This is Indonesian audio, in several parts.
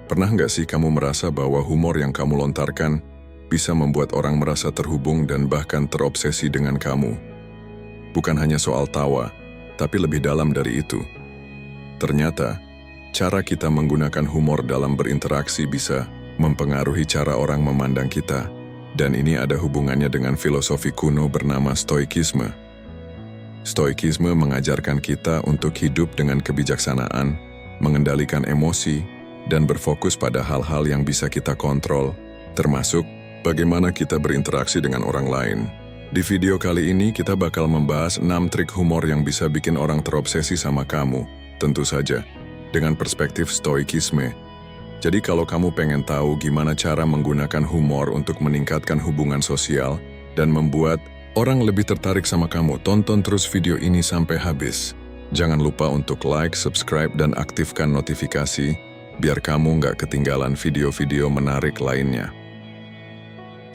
Pernah nggak sih kamu merasa bahwa humor yang kamu lontarkan bisa membuat orang merasa terhubung dan bahkan terobsesi dengan kamu? Bukan hanya soal tawa, tapi lebih dalam dari itu. Ternyata, cara kita menggunakan humor dalam berinteraksi bisa mempengaruhi cara orang memandang kita, dan ini ada hubungannya dengan filosofi kuno bernama Stoikisme. Stoikisme mengajarkan kita untuk hidup dengan kebijaksanaan, mengendalikan emosi, dan berfokus pada hal-hal yang bisa kita kontrol, termasuk bagaimana kita berinteraksi dengan orang lain. Di video kali ini kita bakal membahas 6 trik humor yang bisa bikin orang terobsesi sama kamu, tentu saja, dengan perspektif Stoikisme. Jadi kalau kamu pengen tahu gimana cara menggunakan humor untuk meningkatkan hubungan sosial dan membuat orang lebih tertarik sama kamu, tonton terus video ini sampai habis. Jangan lupa untuk like, subscribe, dan aktifkan notifikasi, biar kamu nggak ketinggalan video-video menarik lainnya.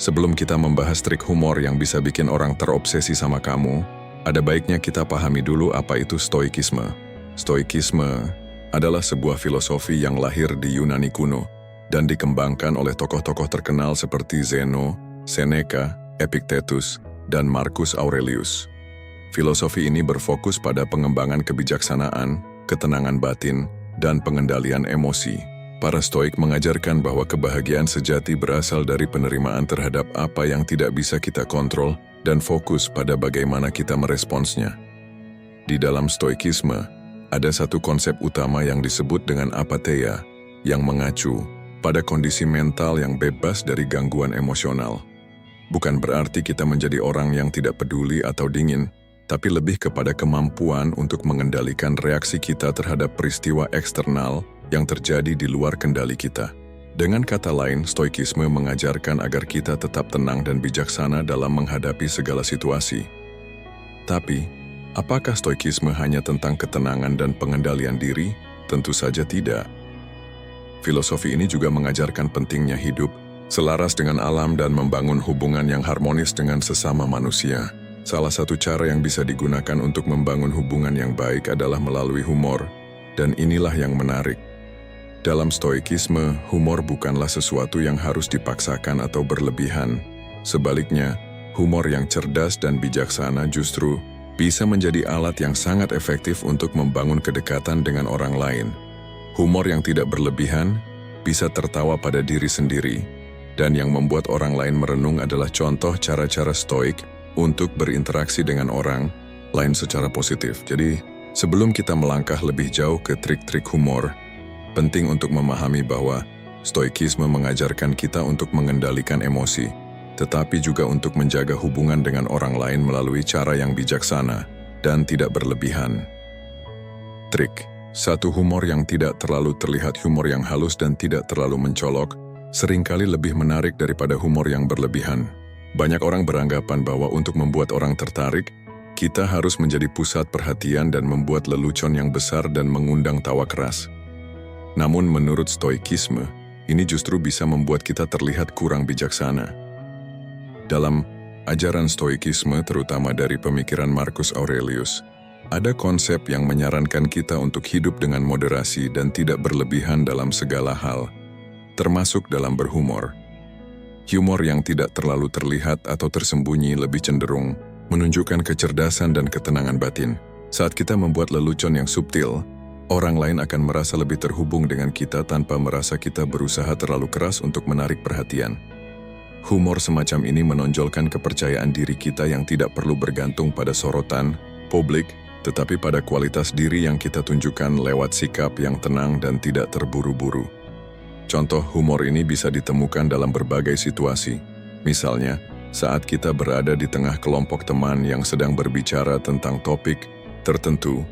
Sebelum kita membahas trik humor yang bisa bikin orang terobsesi sama kamu, ada baiknya kita pahami dulu apa itu Stoikisme. Stoikisme adalah sebuah filosofi yang lahir di Yunani kuno dan dikembangkan oleh tokoh-tokoh terkenal seperti Zeno, Seneca, Epictetus, dan Marcus Aurelius. Filosofi ini berfokus pada pengembangan kebijaksanaan, ketenangan batin, dan pengendalian emosi. Para Stoik mengajarkan bahwa kebahagiaan sejati berasal dari penerimaan terhadap apa yang tidak bisa kita kontrol dan fokus pada bagaimana kita meresponsnya. Di dalam Stoikisme, ada satu konsep utama yang disebut dengan apatheia, yang mengacu pada kondisi mental yang bebas dari gangguan emosional. Bukan berarti kita menjadi orang yang tidak peduli atau dingin, tapi lebih kepada kemampuan untuk mengendalikan reaksi kita terhadap peristiwa eksternal yang terjadi di luar kendali kita. Dengan kata lain, Stoikisme mengajarkan agar kita tetap tenang dan bijaksana dalam menghadapi segala situasi. Tapi, apakah Stoikisme hanya tentang ketenangan dan pengendalian diri? Tentu saja tidak. Filosofi ini juga mengajarkan pentingnya hidup selaras dengan alam dan membangun hubungan yang harmonis dengan sesama manusia. Salah satu cara yang bisa digunakan untuk membangun hubungan yang baik adalah melalui humor, dan inilah yang menarik. Dalam Stoikisme, humor bukanlah sesuatu yang harus dipaksakan atau berlebihan. Sebaliknya, humor yang cerdas dan bijaksana justru bisa menjadi alat yang sangat efektif untuk membangun kedekatan dengan orang lain. Humor yang tidak berlebihan bisa tertawa pada diri sendiri, dan yang membuat orang lain merenung adalah contoh cara-cara Stoik untuk berinteraksi dengan orang lain secara positif. Jadi, sebelum kita melangkah lebih jauh ke trik-trik humor, penting untuk memahami bahwa Stoikisme mengajarkan kita untuk mengendalikan emosi, tetapi juga untuk menjaga hubungan dengan orang lain melalui cara yang bijaksana dan tidak berlebihan. Trik 1. Humor yang tidak terlalu terlihat. Humor yang halus dan tidak terlalu mencolok seringkali lebih menarik daripada humor yang berlebihan. Banyak orang beranggapan bahwa untuk membuat orang tertarik, kita harus menjadi pusat perhatian dan membuat lelucon yang besar dan mengundang tawa keras. Namun menurut Stoikisme, ini justru bisa membuat kita terlihat kurang bijaksana. Dalam ajaran Stoikisme, terutama dari pemikiran Marcus Aurelius, ada konsep yang menyarankan kita untuk hidup dengan moderasi dan tidak berlebihan dalam segala hal, termasuk dalam berhumor. Humor yang tidak terlalu terlihat atau tersembunyi lebih cenderung menunjukkan kecerdasan dan ketenangan batin. Saat kita membuat lelucon yang subtil, orang lain akan merasa lebih terhubung dengan kita tanpa merasa kita berusaha terlalu keras untuk menarik perhatian. Humor semacam ini menonjolkan kepercayaan diri kita yang tidak perlu bergantung pada sorotan publik, tetapi pada kualitas diri yang kita tunjukkan lewat sikap yang tenang dan tidak terburu-buru. Contoh humor ini bisa ditemukan dalam berbagai situasi. Misalnya, saat kita berada di tengah kelompok teman yang sedang berbicara tentang topik tertentu,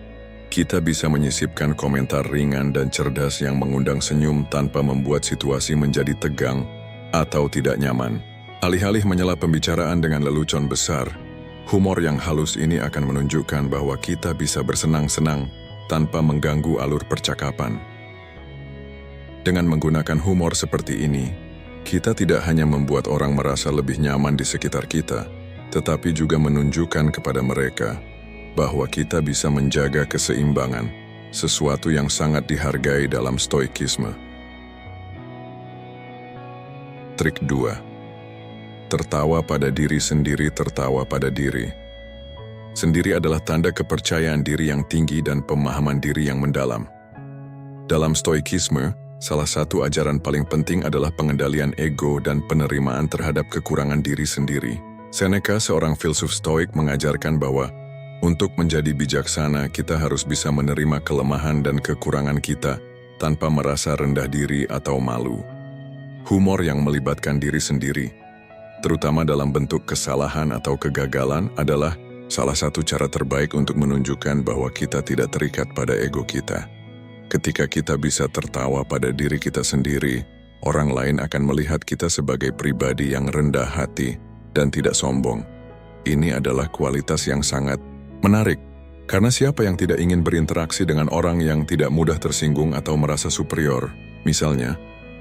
kita bisa menyisipkan komentar ringan dan cerdas yang mengundang senyum tanpa membuat situasi menjadi tegang atau tidak nyaman. Alih-alih menyela pembicaraan dengan lelucon besar, humor yang halus ini akan menunjukkan bahwa kita bisa bersenang-senang tanpa mengganggu alur percakapan. Dengan menggunakan humor seperti ini, kita tidak hanya membuat orang merasa lebih nyaman di sekitar kita, tetapi juga menunjukkan kepada mereka bahwa kita bisa menjaga keseimbangan, sesuatu yang sangat dihargai dalam Stoikisme. Trik 2. Tertawa pada diri sendiri. Tertawa pada diri sendiri adalah tanda kepercayaan diri yang tinggi dan pemahaman diri yang mendalam. Dalam Stoikisme, salah satu ajaran paling penting adalah pengendalian ego dan penerimaan terhadap kekurangan diri sendiri. Seneca, seorang filsuf Stoik, mengajarkan bahwa untuk menjadi bijaksana, kita harus bisa menerima kelemahan dan kekurangan kita tanpa merasa rendah diri atau malu. Humor yang melibatkan diri sendiri, terutama dalam bentuk kesalahan atau kegagalan, adalah salah satu cara terbaik untuk menunjukkan bahwa kita tidak terikat pada ego kita. Ketika kita bisa tertawa pada diri kita sendiri, orang lain akan melihat kita sebagai pribadi yang rendah hati dan tidak sombong. Ini adalah kualitas yang sangat menarik, karena siapa yang tidak ingin berinteraksi dengan orang yang tidak mudah tersinggung atau merasa superior? Misalnya,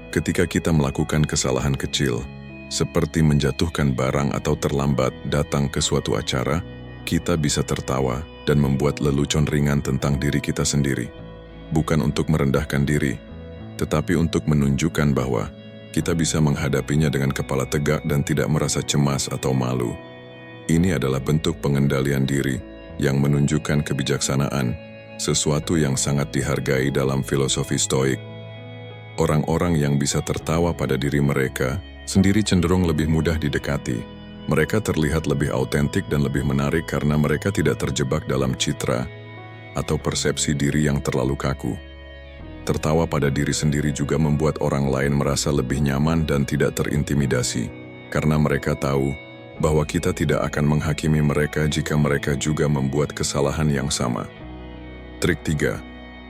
ketika kita melakukan kesalahan kecil, seperti menjatuhkan barang atau terlambat datang ke suatu acara, kita bisa tertawa dan membuat lelucon ringan tentang diri kita sendiri. Bukan untuk merendahkan diri, tetapi untuk menunjukkan bahwa kita bisa menghadapinya dengan kepala tegak dan tidak merasa cemas atau malu. Ini adalah bentuk pengendalian diri yang menunjukkan kebijaksanaan, sesuatu yang sangat dihargai dalam filosofi Stoik. Orang-orang yang bisa tertawa pada diri mereka sendiri cenderung lebih mudah didekati. Mereka terlihat lebih autentik dan lebih menarik karena mereka tidak terjebak dalam citra atau persepsi diri yang terlalu kaku. Tertawa pada diri sendiri juga membuat orang lain merasa lebih nyaman dan tidak terintimidasi, karena mereka tahu bahwa kita tidak akan menghakimi mereka jika mereka juga membuat kesalahan yang sama. Trik 3.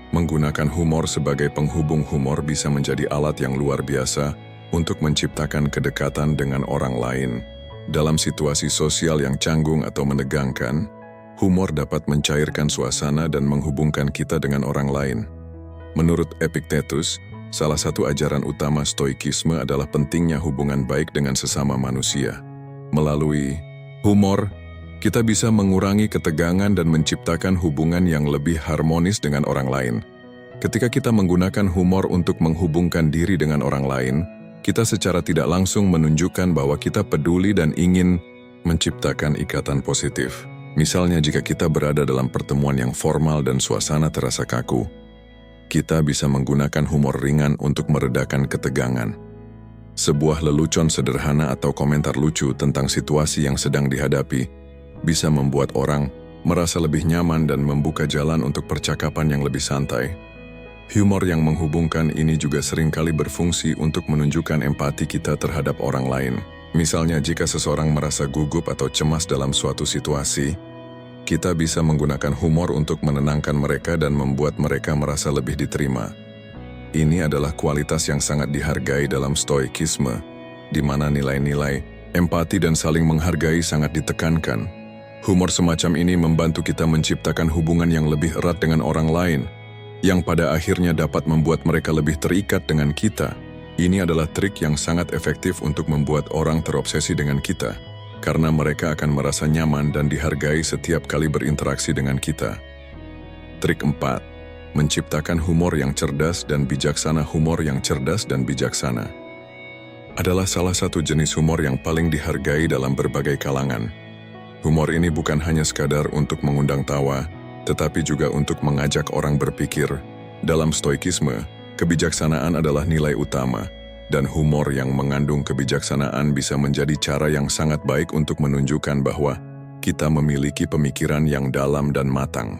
Menggunakan humor sebagai penghubung. Humor bisa menjadi alat yang luar biasa untuk menciptakan kedekatan dengan orang lain. Dalam situasi sosial yang canggung atau menegangkan, humor dapat mencairkan suasana dan menghubungkan kita dengan orang lain. Menurut Epictetus, salah satu ajaran utama Stoikisme adalah pentingnya hubungan baik dengan sesama manusia. Melalui humor, kita bisa mengurangi ketegangan dan menciptakan hubungan yang lebih harmonis dengan orang lain. Ketika kita menggunakan humor untuk menghubungkan diri dengan orang lain, kita secara tidak langsung menunjukkan bahwa kita peduli dan ingin menciptakan ikatan positif. Misalnya, jika kita berada dalam pertemuan yang formal dan suasana terasa kaku, kita bisa menggunakan humor ringan untuk meredakan ketegangan. Sebuah lelucon sederhana atau komentar lucu tentang situasi yang sedang dihadapi bisa membuat orang merasa lebih nyaman dan membuka jalan untuk percakapan yang lebih santai. Humor yang menghubungkan ini juga seringkali berfungsi untuk menunjukkan empati kita terhadap orang lain. Misalnya, jika seseorang merasa gugup atau cemas dalam suatu situasi, kita bisa menggunakan humor untuk menenangkan mereka dan membuat mereka merasa lebih diterima. Ini adalah kualitas yang sangat dihargai dalam Stoikisme, di mana nilai-nilai empati dan saling menghargai sangat ditekankan. Humor semacam ini membantu kita menciptakan hubungan yang lebih erat dengan orang lain, yang pada akhirnya dapat membuat mereka lebih terikat dengan kita. Ini adalah trik yang sangat efektif untuk membuat orang terobsesi dengan kita, karena mereka akan merasa nyaman dan dihargai setiap kali berinteraksi dengan kita. Trik 4. Menciptakan humor yang cerdas dan bijaksana. Humor yang cerdas dan bijaksana adalah salah satu jenis humor yang paling dihargai dalam berbagai kalangan. Humor ini bukan hanya sekadar untuk mengundang tawa, tetapi juga untuk mengajak orang berpikir. Dalam Stoikisme, kebijaksanaan adalah nilai utama, dan humor yang mengandung kebijaksanaan bisa menjadi cara yang sangat baik untuk menunjukkan bahwa kita memiliki pemikiran yang dalam dan matang.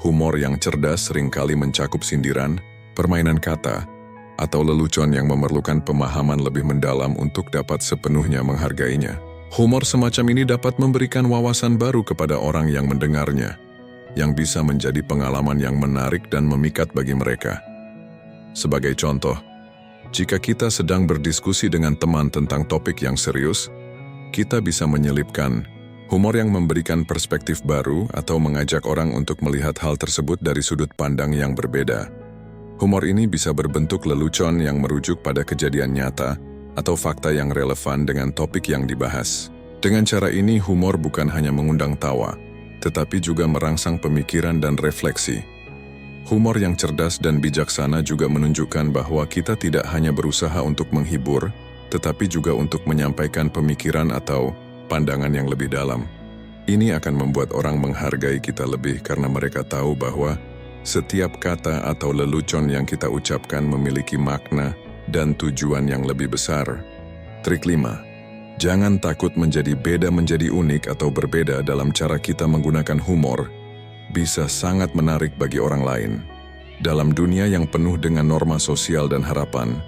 Humor yang cerdas seringkali mencakup sindiran, permainan kata, atau lelucon yang memerlukan pemahaman lebih mendalam untuk dapat sepenuhnya menghargainya. Humor semacam ini dapat memberikan wawasan baru kepada orang yang mendengarnya, yang bisa menjadi pengalaman yang menarik dan memikat bagi mereka. Sebagai contoh, jika kita sedang berdiskusi dengan teman tentang topik yang serius, kita bisa menyelipkan humor yang memberikan perspektif baru atau mengajak orang untuk melihat hal tersebut dari sudut pandang yang berbeda. Humor ini bisa berbentuk lelucon yang merujuk pada kejadian nyata atau fakta yang relevan dengan topik yang dibahas. Dengan cara ini, humor bukan hanya mengundang tawa, tetapi juga merangsang pemikiran dan refleksi. Humor yang cerdas dan bijaksana juga menunjukkan bahwa kita tidak hanya berusaha untuk menghibur, tetapi juga untuk menyampaikan pemikiran atau pandangan yang lebih dalam. Ini akan membuat orang menghargai kita lebih karena mereka tahu bahwa setiap kata atau lelucon yang kita ucapkan memiliki makna dan tujuan yang lebih besar. Trik 5. Jangan takut menjadi beda, menjadi unik atau berbeda dalam cara kita menggunakan humor. Bisa sangat menarik bagi orang lain. Dalam dunia yang penuh dengan norma sosial dan harapan,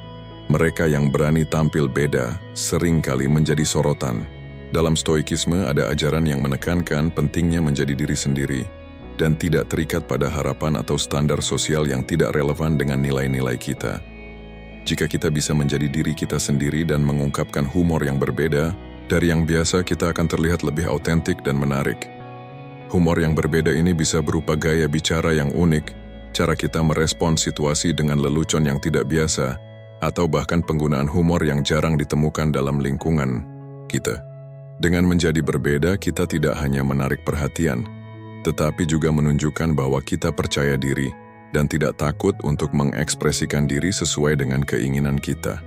mereka yang berani tampil beda seringkali menjadi sorotan. Dalam stoikisme ada ajaran yang menekankan pentingnya menjadi diri sendiri dan tidak terikat pada harapan atau standar sosial yang tidak relevan dengan nilai-nilai kita. Jika kita bisa menjadi diri kita sendiri dan mengungkapkan humor yang berbeda dari yang biasa, kita akan terlihat lebih autentik dan menarik. Humor yang berbeda ini bisa berupa gaya bicara yang unik, cara kita merespon situasi dengan lelucon yang tidak biasa, atau bahkan penggunaan humor yang jarang ditemukan dalam lingkungan kita. Dengan menjadi berbeda, kita tidak hanya menarik perhatian, tetapi juga menunjukkan bahwa kita percaya diri dan tidak takut untuk mengekspresikan diri sesuai dengan keinginan kita.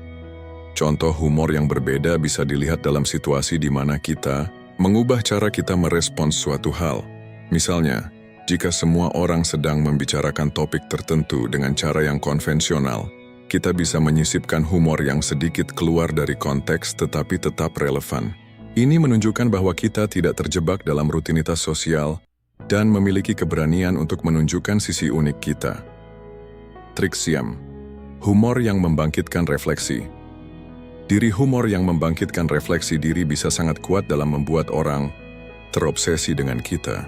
Contoh humor yang berbeda bisa dilihat dalam situasi di mana kita mengubah cara kita merespons suatu hal. Misalnya, jika semua orang sedang membicarakan topik tertentu dengan cara yang konvensional, kita bisa menyisipkan humor yang sedikit keluar dari konteks tetapi tetap relevan. Ini menunjukkan bahwa kita tidak terjebak dalam rutinitas sosial dan memiliki keberanian untuk menunjukkan sisi unik kita. Trik siam. Humor yang membangkitkan refleksi. Diri humor yang membangkitkan refleksi diri bisa sangat kuat dalam membuat orang terobsesi dengan kita.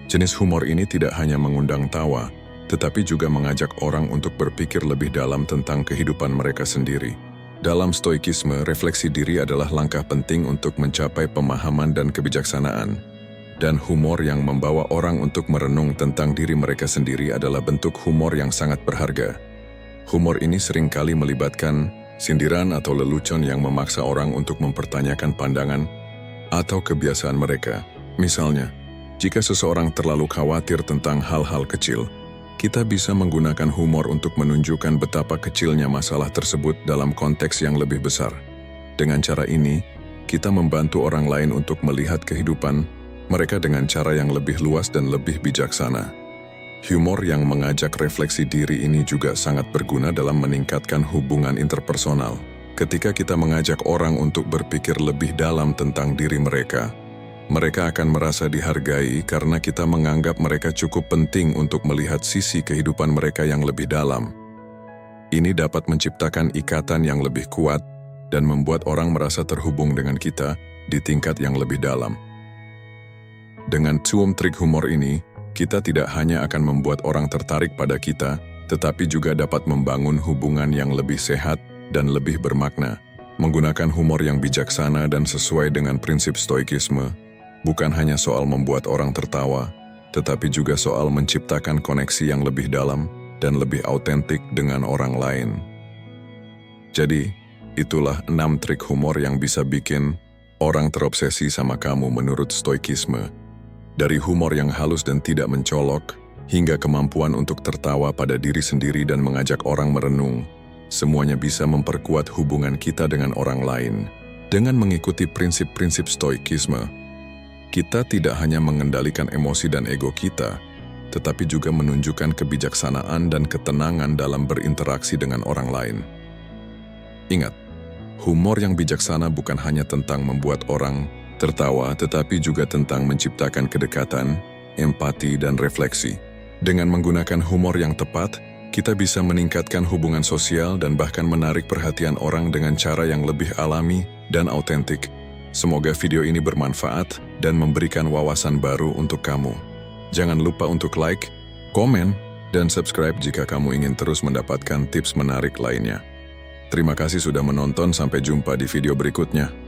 Jenis humor ini tidak hanya mengundang tawa, tetapi juga mengajak orang untuk berpikir lebih dalam tentang kehidupan mereka sendiri. Dalam stoikisme, refleksi diri adalah langkah penting untuk mencapai pemahaman dan kebijaksanaan. Dan humor yang membawa orang untuk merenung tentang diri mereka sendiri adalah bentuk humor yang sangat berharga. Humor ini seringkali melibatkan sindiran atau lelucon yang memaksa orang untuk mempertanyakan pandangan atau kebiasaan mereka. Misalnya, jika seseorang terlalu khawatir tentang hal-hal kecil, kita bisa menggunakan humor untuk menunjukkan betapa kecilnya masalah tersebut dalam konteks yang lebih besar. Dengan cara ini, kita membantu orang lain untuk melihat kehidupan mereka dengan cara yang lebih luas dan lebih bijaksana. Humor yang mengajak refleksi diri ini juga sangat berguna dalam meningkatkan hubungan interpersonal. Ketika kita mengajak orang untuk berpikir lebih dalam tentang diri mereka akan merasa dihargai karena kita menganggap mereka cukup penting untuk melihat sisi kehidupan mereka yang lebih dalam. Ini dapat menciptakan ikatan yang lebih kuat dan membuat orang merasa terhubung dengan kita di tingkat yang lebih dalam. Dengan trik humor ini, kita tidak hanya akan membuat orang tertarik pada kita, tetapi juga dapat membangun hubungan yang lebih sehat dan lebih bermakna. Menggunakan humor yang bijaksana dan sesuai dengan prinsip stoikisme, bukan hanya soal membuat orang tertawa, tetapi juga soal menciptakan koneksi yang lebih dalam dan lebih autentik dengan orang lain. Jadi, itulah 6 trik humor yang bisa bikin orang terobsesi sama kamu menurut stoikisme. Dari humor yang halus dan tidak mencolok, hingga kemampuan untuk tertawa pada diri sendiri dan mengajak orang merenung, semuanya bisa memperkuat hubungan kita dengan orang lain. Dengan mengikuti prinsip-prinsip stoikisme, kita tidak hanya mengendalikan emosi dan ego kita, tetapi juga menunjukkan kebijaksanaan dan ketenangan dalam berinteraksi dengan orang lain. Ingat, humor yang bijaksana bukan hanya tentang membuat orang tertawa, tetapi juga tentang menciptakan kedekatan, empati, dan refleksi. Dengan menggunakan humor yang tepat, kita bisa meningkatkan hubungan sosial dan bahkan menarik perhatian orang dengan cara yang lebih alami dan autentik. Semoga video ini bermanfaat dan memberikan wawasan baru untuk kamu. Jangan lupa untuk like, komen, dan subscribe jika kamu ingin terus mendapatkan tips menarik lainnya. Terima kasih sudah menonton, sampai jumpa di video berikutnya.